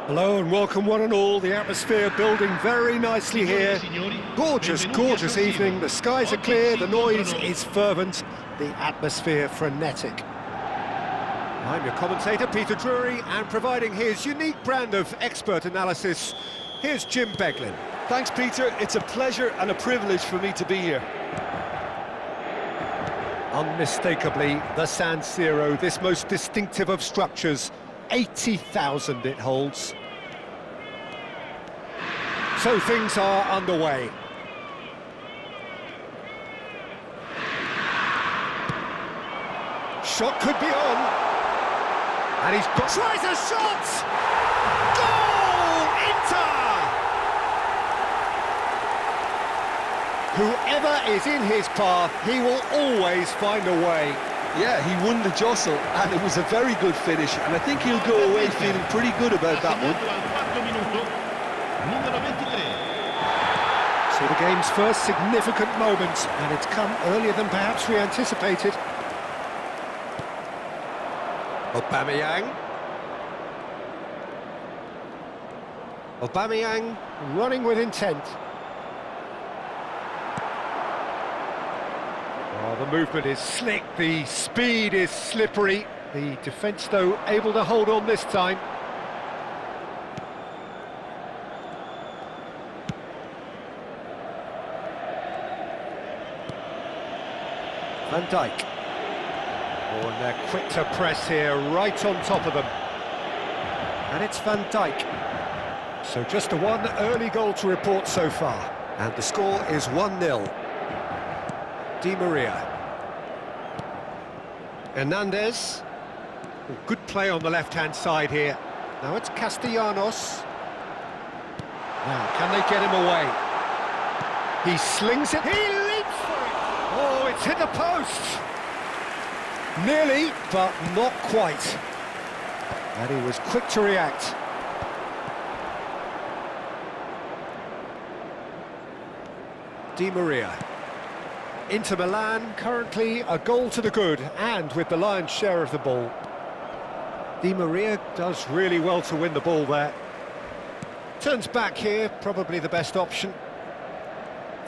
Hello and welcome one and all. The atmosphere building very nicely here. Gorgeous, gorgeous evening. The skies are clear, the noise is fervent, the atmosphere frenetic. I'm your commentator, Peter Drury, and providing his unique brand of expert analysis, here's Jim Beglin. Thanks, Peter. It's a pleasure and a privilege for me to be here. Unmistakably, the San Siro, this most distinctive of structures, 80,000 it holds. So things are underway. Shot could be on. And he's got... tries a shot! Goal! Inter! Whoever is in his path, he will always find a way. Yeah, he won the jostle, and it was a very good finish, and I think he'll go away feeling pretty good about that one. So the game's first significant moment, and it's come earlier than perhaps we anticipated. Aubameyang. Aubameyang running with intent. Oh, the movement is slick, the speed is slippery. The defence, though, able to hold on this time. Van Dijk. Oh, and they're quick to press here, right on top of them. And it's Van Dijk. So just the one early goal to report so far. And the score is 1-0. Di Maria. Hernandez. Oh, good play on the left-hand side here. Now it's Castellanos. Now, can they get him away? He slings it. He leaps for it. Oh, it's hit the post. Nearly, but not quite. And he was quick to react. Di Maria. Inter Milan, currently a goal to the good, and with the lion's share of the ball. Di Maria does really well to win the ball there. Turns back here, probably the best option.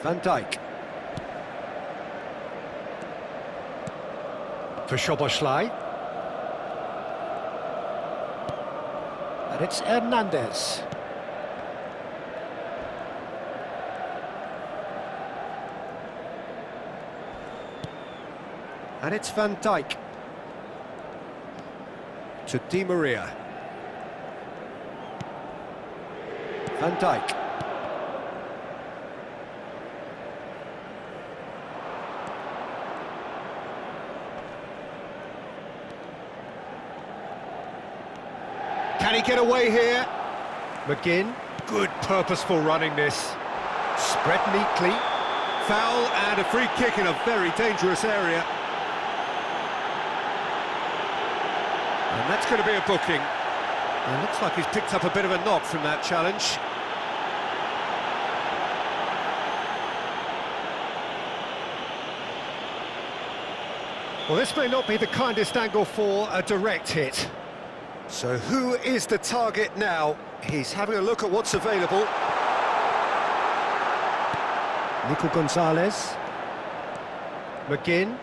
Van Dijk. For Szoboszlai. And it's Hernandez. And it's Van Dijk. To Di Maria. Van Dijk. Can he get away here? McGinn. Good purposeful running this. Spread neatly. Foul and a free kick in a very dangerous area. And that's going to be a booking. It looks like he's picked up a bit of a knock from that challenge. Well, this may not be the kindest angle for a direct hit. So who is the target now? He's having a look at what's available. Nico Gonzalez. McGinn.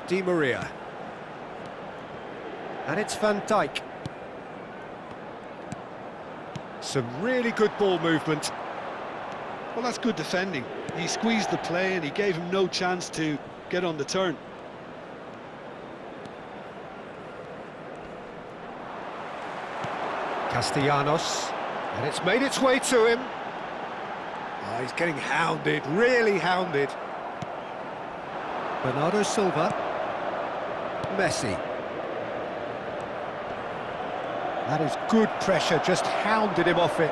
Di Maria. And it's Van Dijk. Some really good ball movement. Well, that's good defending. He squeezed the play and he gave him no chance to get on the turn. Castellanos. And it's made its way to him. Oh, he's getting hounded, really hounded. Bernardo Silva. Messi. That is good pressure, just hounded him off it.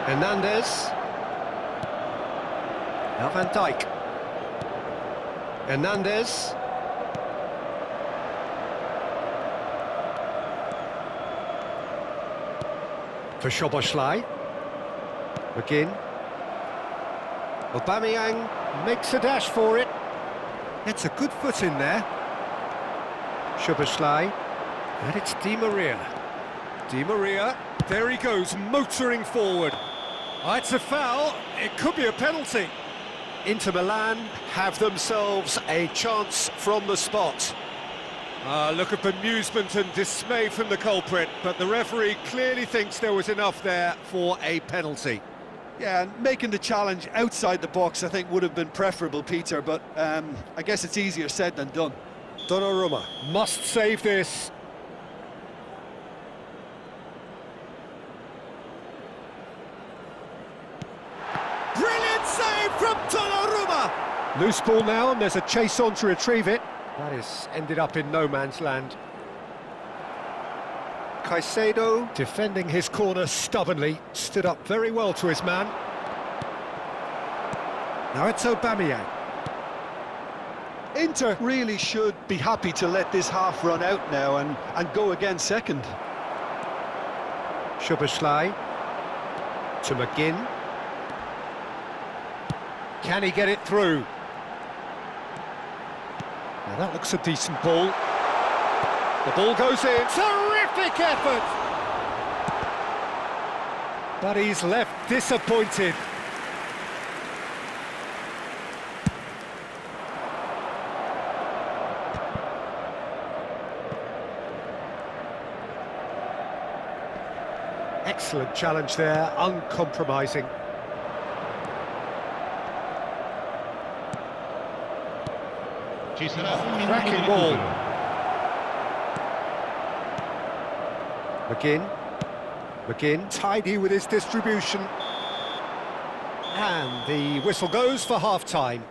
Hernandez. Now Van Dijk. Hernandez. For Szoboszlai. McGinn. Aubameyang makes a dash for it. Gets a good foot in there. Szoboszlai. And it's Di Maria. Di Maria, there he goes, motoring forward. It's a foul, it could be a penalty. Inter Milan have themselves a chance from the spot. Look at bemusement and dismay from the culprit, but the referee clearly thinks there was enough there for a penalty. Yeah, and making the challenge outside the box I think would have been preferable, Peter, but I guess it's easier said than done. Donnarumma must save this. Brilliant save from Donnarumma! Loose ball now, and there's a chase on to retrieve it. That is ended up in no man's land. Caicedo, defending his corner stubbornly, stood up very well to his man. Now it's Aubameyang. Inter really should be happy to let this half run out now and go again second. Szoboszlai to McGinn. Can he get it through? Now that looks a decent ball. The ball goes in. Terrific effort! But he's left disappointed. Excellent challenge there, uncompromising. Cracking ball. McGinn, tidy with his distribution. And the whistle goes for half-time.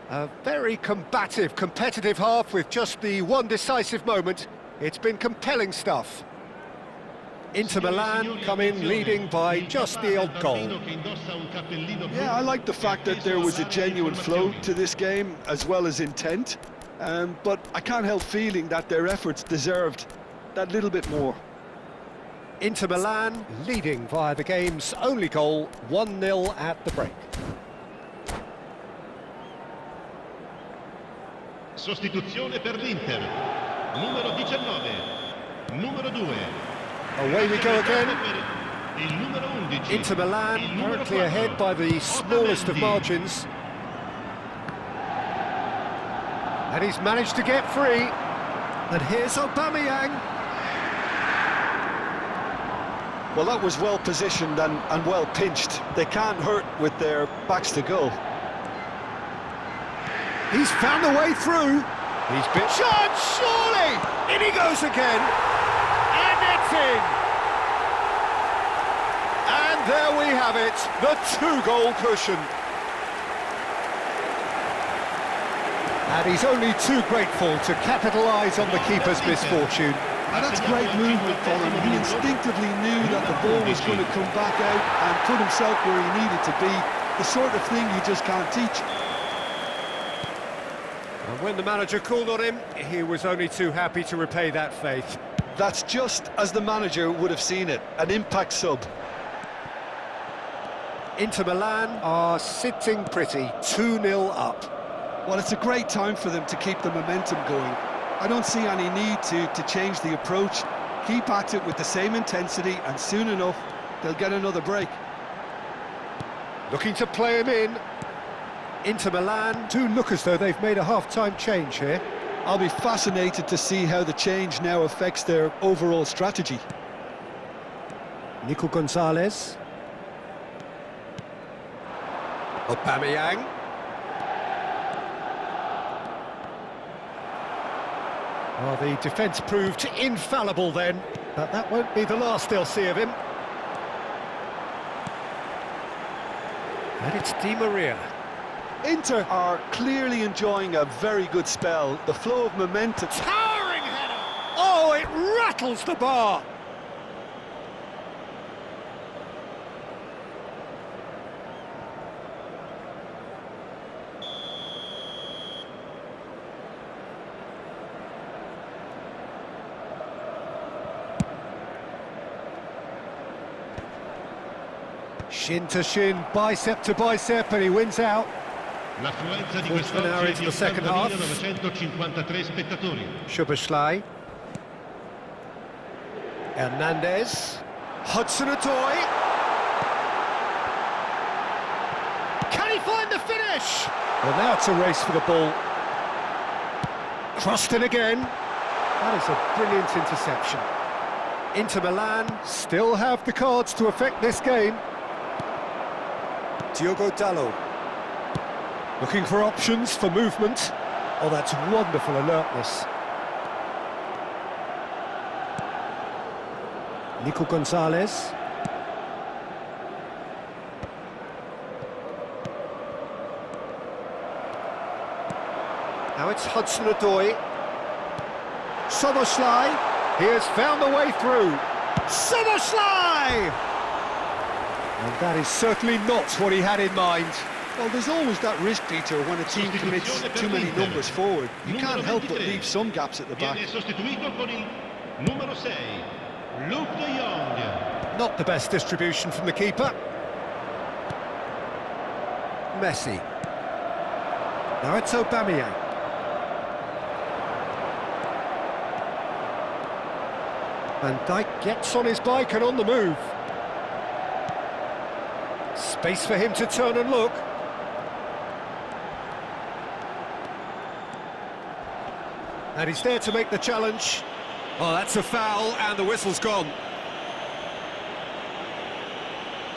A very combative, competitive half with just the one decisive moment. It's been compelling stuff. Inter Milan come in leading by just the odd goal. Yeah, I like the fact that there was a genuine flow to this game as well as intent, but I can't help feeling that their efforts deserved that little bit more. Inter Milan leading via the game's only goal, 1-0 at the break. Sostituzione per l'Inter. Numero 19. Numero 2. Away we go again. Inter Milan currently ahead by the smallest of margins. And he's managed to get free. And here's Aubameyang. Well, that was well positioned and well pinched. They can't hurt with their backs to goal. He's found a way through. He's been shot, surely! In he goes again. And it's in. And there we have it, the two-goal cushion. And he's only too grateful to capitalise on the keeper's misfortune. And that's great movement from him. He instinctively knew that the ball was going to come back out and put himself where he needed to be. The sort of thing you just can't teach. And when the manager called on him, he was only too happy to repay that faith. That's just as the manager would have seen it, an impact sub. Inter Milan are sitting pretty, 2-0 up. Well, it's a great time for them to keep the momentum going. I don't see any need to change the approach. Keep at it with the same intensity, and soon enough, they'll get another break. Looking to play him in. Inter Milan do look as though they've made a half-time change here. I'll be fascinated to see how the change now affects their overall strategy. Nico Gonzalez. Aubameyang. Well, the defence proved infallible then, but that won't be the last they'll see of him. And it's Di Maria. Inter are clearly enjoying a very good spell. The flow of momentum. Towering header! Oh, it rattles the bar! Shin to shin, bicep to bicep, and he wins out. L'affluenza di Fourth an hour into the second half. spettatori. Szoboszlai. Hernandez. Hudson-Odoi. Can he find the finish? Well, now it's a race for the ball. Crossed in again. That is a brilliant interception. Inter Milan still have the cards to affect this game. Diogo Dalot. Looking for options for movement. Oh, that's wonderful alertness. Nico Gonzalez. Now it's Hudson-Odoi. Szoboszlai. He has found the way through. Szoboszlai! And that is certainly not what he had in mind. Well, there's always that risk, Peter, when a team commits too many numbers forward. You can't help but leave some gaps at the back. Viene sostituito con il numero 6, Luke de Jong. Not the best distribution from the keeper. Messi. Now it's Aubameyang. Van Dijk gets on his bike and on the move. Space for him to turn and look. And he's there to make the challenge. Oh, that's a foul, and the whistle's gone.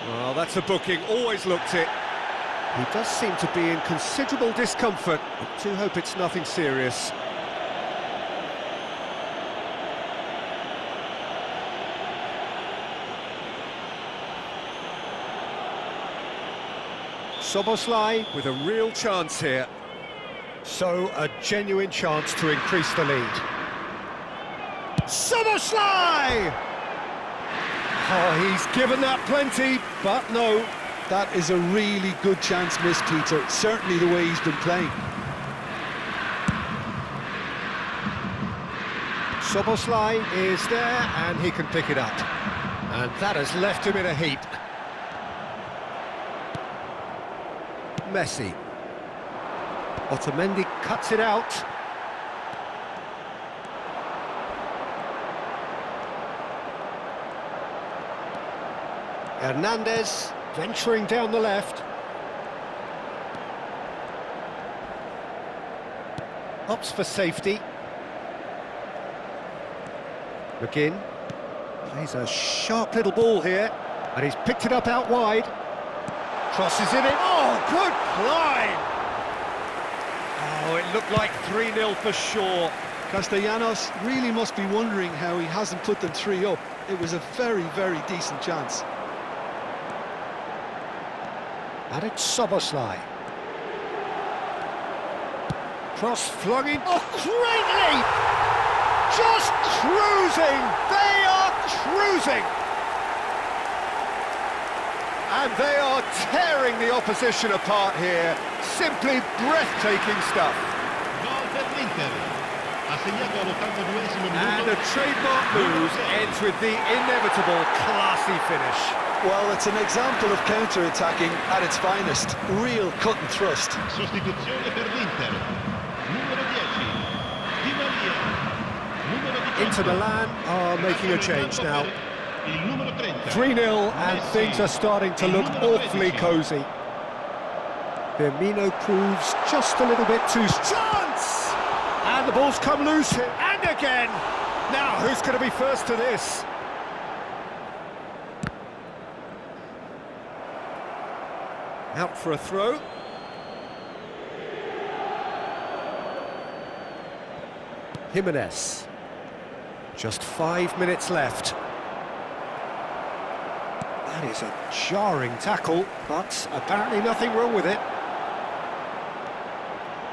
Well, that's a booking, always looked it. He does seem to be in considerable discomfort. I do hope it's nothing serious. Szoboszlai with a real chance here. So, a genuine chance to increase the lead. Szoboszlai! Oh, he's given that plenty, but no. That is a really good chance missed, Peter. Certainly the way he's been playing. Szoboszlai is there, and he can pick it up. And that has left him in a heap. Messi. Otamendi cuts it out. Hernandez venturing down the left. Opts for safety. McGinn plays a sharp little ball here, and he's picked it up out wide. Crosses in it. Oh, good climb! Oh, it looked like 3-0 for sure. Castellanos really must be wondering how he hasn't put them 3 up. It was a very, very decent chance. And it's Szoboszlai. Cross flung in. Oh, great leap! Just cruising! They are cruising! And they are tearing the opposition apart here. Simply breathtaking stuff. Gol per l'Inter. Ha segnato all'82esimo minuto. And the trademark move ends with the inevitable classy finish. Well, it's an example of counter-attacking at its finest. Real cut and thrust. Sostituzione per l'Inter. Numero 10, Di Maria. Numero 18. Inter Milan are making a change now. Il numero 30. 3-0 and things are starting to look awfully cosy. Firmino proves just a little bit too chance! And the ball's come loose here, and again! Now, who's going to be first to this? Out for a throw. Jimenez. Just 5 minutes left. That is a jarring tackle, but apparently nothing wrong with it.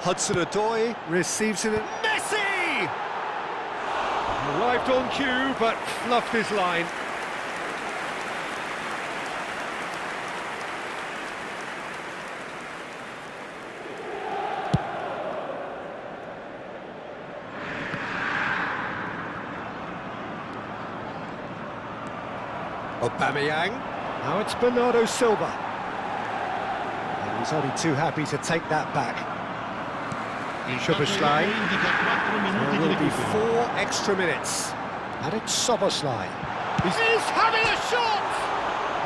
Hudson-Odoi receives it. Messi! Arrived on cue, but fluffed his line. Aubameyang. Now it's Bernardo Silva. And he's only too happy to take that back. Szoboszlai. There will be 4 extra minutes. And it's Szoboszlai. He's having a shot!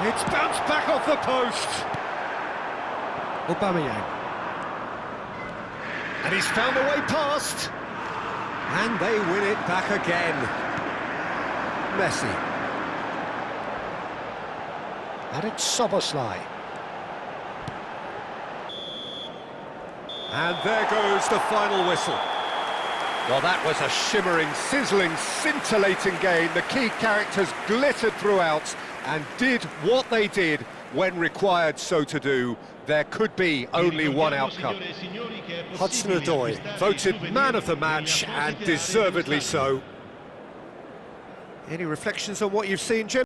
It's bounced back off the post. Aubameyang. And he's found a way past. And they win it back again. Messi. And it's Szoboszlai. And there goes the final whistle. Well, that was a shimmering, sizzling, scintillating game. The key characters glittered throughout and did what they did when required so to do. There could be only one outcome. Hudson-Odoi voted man of the match, and deservedly so. Any reflections on what you've seen, Jim?